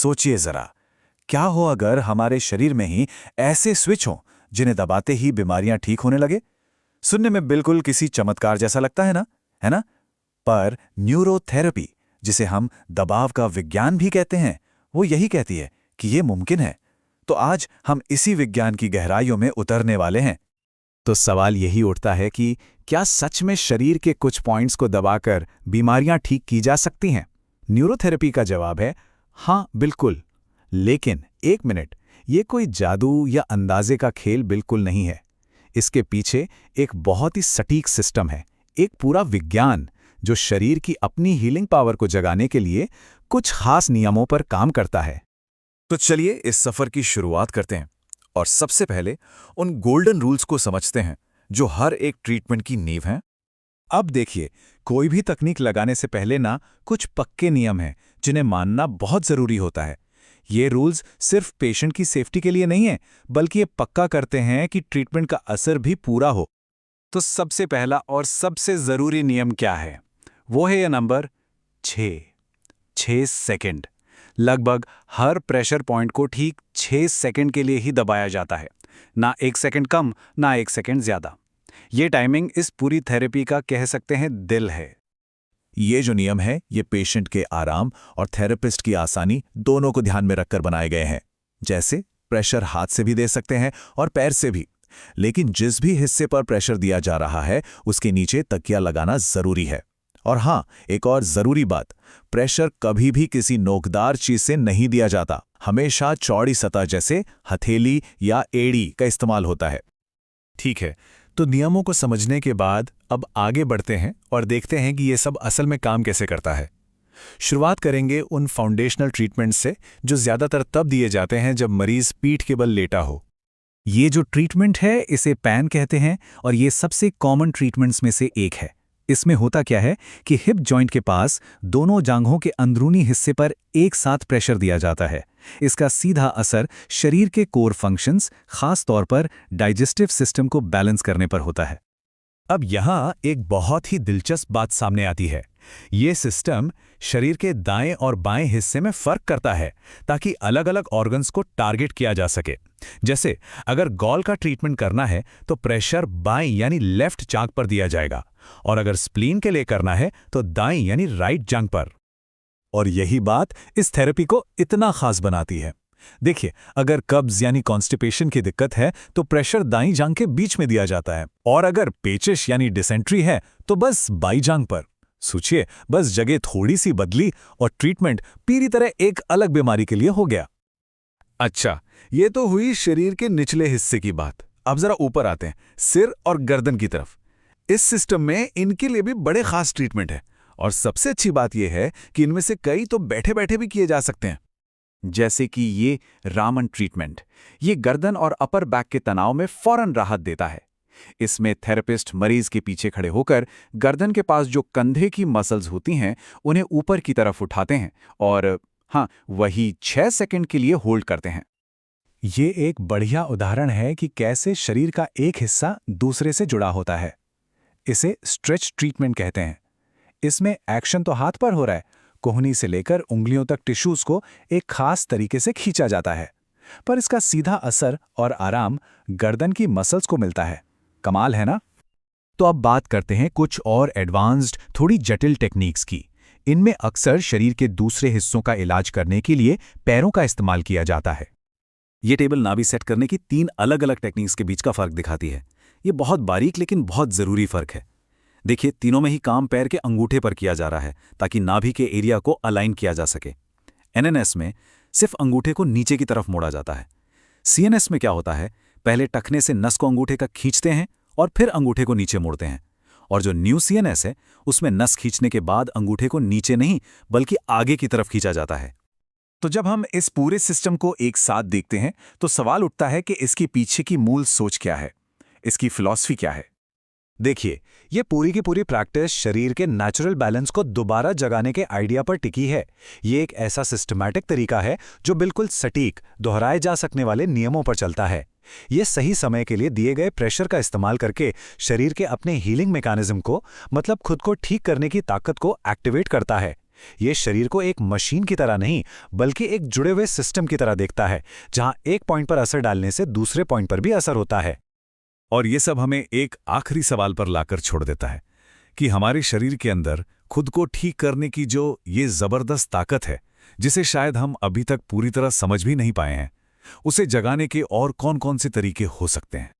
सोचिए जरा, क्या हो अगर हमारे शरीर में ही ऐसे स्विच हों जिन्हें दबाते ही बीमारियां ठीक होने लगे। सुनने में बिल्कुल किसी चमत्कार जैसा लगता है ना, है ना? पर न्यूरोथेरेपी, जिसे हम दबाव का विज्ञान भी कहते हैं, वो यही कहती है कि ये मुमकिन है। तो आज हम इसी विज्ञान की गहराइयों में उतरने वाले हैं। तो सवाल यही उठता है कि क्या सच में शरीर के कुछ पॉइंट्स को दबाकर बीमारियां ठीक की जा सकती हैं? न्यूरोथेरेपी का जवाब है हाँ, बिल्कुल। लेकिन एक मिनट, ये कोई जादू या अंदाजे का खेल बिल्कुल नहीं है। इसके पीछे एक बहुत ही सटीक सिस्टम है, एक पूरा विज्ञान जो शरीर की अपनी हीलिंग पावर को जगाने के लिए कुछ खास नियमों पर काम करता है। तो चलिए इस सफर की शुरुआत करते हैं और सबसे पहले उन गोल्डन रूल्स को समझते हैं जो हर एक ट्रीटमेंट की नींव हैं। अब देखिए, कोई भी तकनीक लगाने से पहले ना कुछ पक्के नियम हैं जिन्हें मानना बहुत जरूरी होता है। ये रूल्स सिर्फ पेशेंट की सेफ्टी के लिए नहीं है, बल्कि ये पक्का करते हैं कि ट्रीटमेंट का असर भी पूरा हो। तो सबसे पहला और सबसे जरूरी नियम क्या है? वो है ये नंबर 6 सेकंड। लगभग हर प्रेशर पॉइंट को ठीक 6 सेकंड के लिए ही दबाया जाता है, ना 1 सेकंड कम, ना 1 सेकंड ज्यादा। ये टाइमिंग इस पूरी थेरेपी का कह सकते हैं दिल है। ये जो नियम है, ये पेशेंट के आराम और थेरेपिस्ट की आसानी दोनों को ध्यान में रखकर बनाए गए हैं। जैसे प्रेशर हाथ से भी दे सकते हैं और पैर से भी, लेकिन जिस भी हिस्से पर प्रेशर दिया जा रहा है उसके नीचे तकिया लगाना जरूरी है। और हाँ, एक और जरूरी बात, प्रेशर कभी भी किसी नोकदार चीज से नहीं दिया जाता। हमेशा चौड़ी सतह जैसे हथेली या एड़ी का इस्तेमाल होता है। ठीक है, तो नियमों को समझने के बाद अब आगे बढ़ते हैं और देखते हैं कि ये सब असल में काम कैसे करता है। शुरुआत करेंगे उन फाउंडेशनल ट्रीटमेंट से जो ज्यादातर तब दिए जाते हैं जब मरीज पीठ के बल लेटा हो। ये जो ट्रीटमेंट है इसे पैन कहते हैं और ये सबसे कॉमन ट्रीटमेंट्स में से एक है। इसमें होता क्या है कि हिप जॉइंट के पास दोनों जांघों के अंदरूनी हिस्से पर एक साथ प्रेशर दिया जाता है। इसका सीधा असर शरीर के कोर फंक्शंस, खास तौर पर डाइजेस्टिव सिस्टम को बैलेंस करने पर होता है। अब यहाँ एक बहुत ही दिलचस्प बात सामने आती है। ये सिस्टम शरीर के दाएं और बाएं हिस्से में फर्क करता है ताकि अलग अलग ऑर्गन्स को टारगेट किया जा सके। जैसे अगर गॉल का ट्रीटमेंट करना है तो प्रेशर बाएं यानी लेफ्ट जांघ पर दिया जाएगा, और अगर स्प्लीन के लिए करना है तो दाएं यानी राइट जांघ पर। और यही बात इस थेरेपी को इतना खास बनाती है। देखिए, अगर कब्ज यानी कॉन्स्टिपेशन की दिक्कत है तो प्रेशर दाईं जांघ के बीच में दिया जाता है, और अगर पेचिश यानी डिसेंट्री है तो बस बाईं जांघ पर। सोचिए, बस जगह थोड़ी सी बदली और ट्रीटमेंट पूरी तरह एक अलग बीमारी के लिए हो गया। अच्छा, ये तो हुई शरीर के निचले हिस्से की बात। अब जरा ऊपर आते हैं, सिर और गर्दन की तरफ। इस सिस्टम में इनके लिए भी बड़े खास ट्रीटमेंट है, और सबसे अच्छी बात यह है कि इनमें से कई तो बैठे बैठे भी किए जा सकते हैं। जैसे कि ये रामन ट्रीटमेंट, ये गर्दन और अपर बैक के तनाव में फौरन राहत देता है। इसमें थेरेपिस्ट मरीज के पीछे खड़े होकर गर्दन के पास जो कंधे की मसल्स होती हैं उन्हें ऊपर की तरफ उठाते हैं और हाँ, वही 6 सेकंड के लिए होल्ड करते हैं। ये एक बढ़िया उदाहरण है कि कैसे शरीर का एक हिस्सा दूसरे से जुड़ा होता है। इसे स्ट्रेच ट्रीटमेंट कहते हैं। इसमें एक्शन तो हाथ पर हो रहा है, कोहनी से लेकर उंगलियों तक टिश्यूज को एक खास तरीके से खींचा जाता है, पर इसका सीधा असर और आराम गर्दन की मसल्स को मिलता है। कमाल है ना? तो अब बात करते हैं कुछ और एडवांस्ड, थोड़ी जटिल टेक्निक्स की। इनमें अक्सर शरीर के दूसरे हिस्सों का इलाज करने के लिए पैरों का इस्तेमाल किया जाता है। ये टेबल नाभि सेट करने की 3 अलग-अलग टेक्निक्स के बीच का फर्क दिखाती है। ये बहुत बारीक लेकिन बहुत जरूरी फर्क है। देखिए, तीनों में ही काम पैर के अंगूठे पर किया जा रहा है ताकि नाभि के एरिया को अलाइन किया जा सके। एनएनएस में सिर्फ अंगूठे को नीचे की तरफ मोड़ा जाता है। सीएनएस में क्या होता है, पहले टखने से नस को अंगूठे का खींचते हैं और फिर अंगूठे को नीचे मोड़ते हैं। और जो न्यू सीएनएस है, उसमें नस खींचने के बाद अंगूठे को नीचे नहीं बल्कि आगे की तरफ खींचा जाता है। तो जब हम इस पूरे सिस्टम को एक साथ देखते हैं तो सवाल उठता है कि इसके पीछे की मूल सोच क्या है, इसकी फिलॉसफी क्या है। देखिए, ये पूरी की पूरी प्रैक्टिस शरीर के नेचुरल बैलेंस को दोबारा जगाने के आइडिया पर टिकी है। ये एक ऐसा सिस्टमैटिक तरीका है जो बिल्कुल सटीक, दोहराए जा सकने वाले नियमों पर चलता है। ये सही समय के लिए दिए गए प्रेशर का इस्तेमाल करके शरीर के अपने हीलिंग मैकेनिज्म को, मतलब खुद को ठीक करने की ताकत को एक्टिवेट करता है। ये शरीर को एक मशीन की तरह नहीं, बल्कि एक जुड़े हुए सिस्टम की तरह देखता है, जहां एक पॉइंट पर असर डालने से दूसरे पॉइंट पर भी असर होता है। और ये सब हमें एक आखिरी सवाल पर लाकर छोड़ देता है कि हमारे शरीर के अंदर खुद को ठीक करने की जो ये जबरदस्त ताकत है, जिसे शायद हम अभी तक पूरी तरह समझ भी नहीं पाए हैं, उसे जगाने के और कौन-कौन से तरीके हो सकते हैं।